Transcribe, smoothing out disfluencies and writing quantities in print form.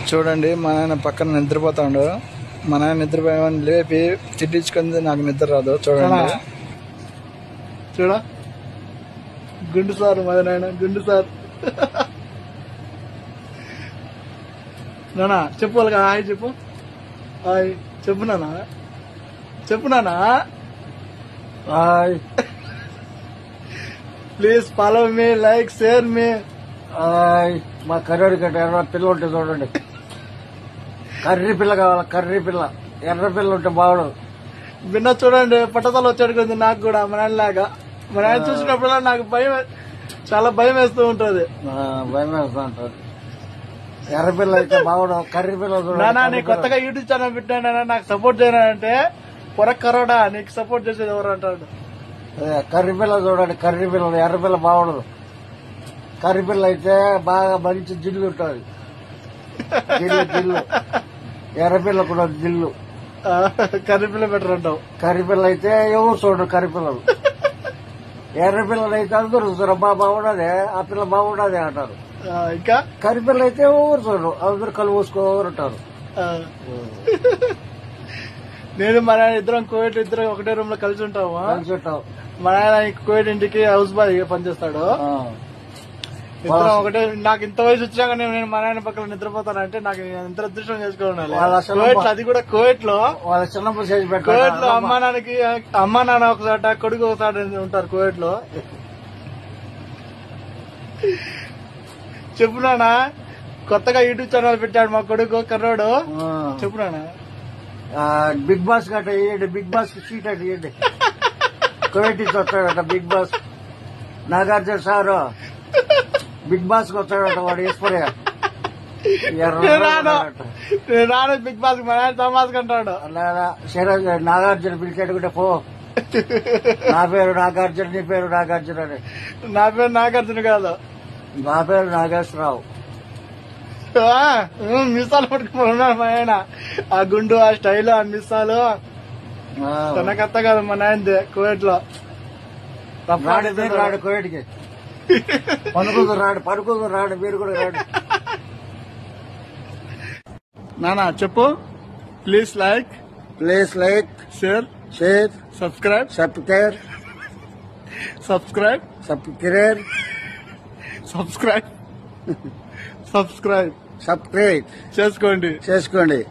చూడండి మా నాయన పక్కన నిద్రపోతాడు. మా నాయన నిద్రపోయామని లేపి తిట్టించుకుంది. నాకు నిద్ర రాదు. చూడండి చూడ గుండు సార్ మా నాయన గుండు సార్. నానా చెప్పు వాళ్ళకి హాయ్ చెప్పు. హాయ్ చెప్పు నానా. చెప్పు నానా hi. Please follow me, like, share me. Hi. మా కర్రీ కట్ట ఎర్ర పిల్ల ఉంటే చూడండి. కర్రీ పిల్ల కావాలి, కర్రీ పిల్ల. ఎర్ర పిల్ల ఉంటే బాగుడు. విన్న చూడండి పట్టతలు వచ్చాడు కొంచెం నాకు కూడా మన లాగా. మా నాయన చూసినప్పుడల్లా నాకు భయం, చాలా భయం వేస్తూ ఉంటది. భయం వేస్తూ ఉంటది. ఎర్ర పిల్ల అయితే బాగుడు. కర్రీ పిల్ల నానా నీ కొత్తగా యూట్యూబ్ ఛానల్ పెట్టాను, నాకు సపోర్ట్ చేయనంటే పొర కరోడా నీకు సపోర్ట్ చేసేది ఎవరు అంటాడు. కర్రీ పిల్ల చూడండి. కర్రీ పిల్ల, ఎర్ర పిల్ల బాగుడదు. కర్రీ పిల్ల అయితే బాగా మంచి జిల్లు ఉంటుంది. జిల్లు. ఎర్ర పిల్ల కూడా జిల్లు. కర్రీ పిల్ల బెటర్ అంటావు. కర్రీ పిల్ల అయితే ఎవరు చూడరు. కర్రీ పిల్లలు. ఎర్ర పిల్లలు అయితే అందరూ చూస్తారు. బాగుండదే, ఆ పిల్ల బాగుండదే అంటారు. ఇంకా కర్రీ పిల్ల అయితే ఎవరు చూడరు. అందరూ కళ్ళు మూసుకోరు అంటారు. నేను మా నాయన ఇద్దరం కోవిడ్ ఇద్దరం ఒకటే రూమ్ లో కలిసి ఉంటాము. మా నాయన కోవిడ్ ఇంటికి హౌస్ బాయ్ పనిచేస్తాడు. ఇద్దరం ఒకటే. నాకు ఇంత వయసు వచ్చినాక నేను మా నాయన పక్కన నిద్రపోతానంటే నాకు ఎంత అదృష్టం చేసుకోవాలి. అది కూడా కోవిడ్ లో. వాళ్ళ చిన్నప్పుడు చేసి పెట్టారు. కోవిడ్ లో అమ్మా నాన్న ఒకసాట, కొడుకు ఒకసారి ఉంటారు కోవిడ్ లో. చెప్పు నాన్న కొత్తగా యూట్యూబ్ ఛానల్ పెట్టాడు మా కొడుకు కర్రోడు. చెప్పు నాన్న. బిగ్ బాస్ గట్ట వేయండి. బిగ్ బాస్ సీట్ అటు ఇవ్వండి. కోవిడ్ వస్తాడట big boss. Nagarjuna sir big boss కి వస్తాడట. వాడు ఈశ్వర్య నేను రాను బిగ్ బాస్. మా నాయన తమాస్ అంటాడు. నాగార్జున పిలిచేట్టుకుంటే పో. నా పేరు నాగార్జున, నీ పేరు నాగార్జున అని. నా పేరు నాగార్జున కాదు, నా పేరు నాగేశ్వరరావు. మిస్సాలు పట్టుకున్నాడు మా ఆయన. ఆ గుండు, ఆ స్టైల్, ఆ మిస్సాలు తన కథ కాదు మా నాయనది. కోవిడ్ లో రాడు. కోవిడ్ కి పనుకుందు రాడు. మీరు కూడా రాడు. నానా చెప్పు. ప్లీజ్ లైక్, షేర్, సబ్స్క్రైబ్ చేసుకోండి.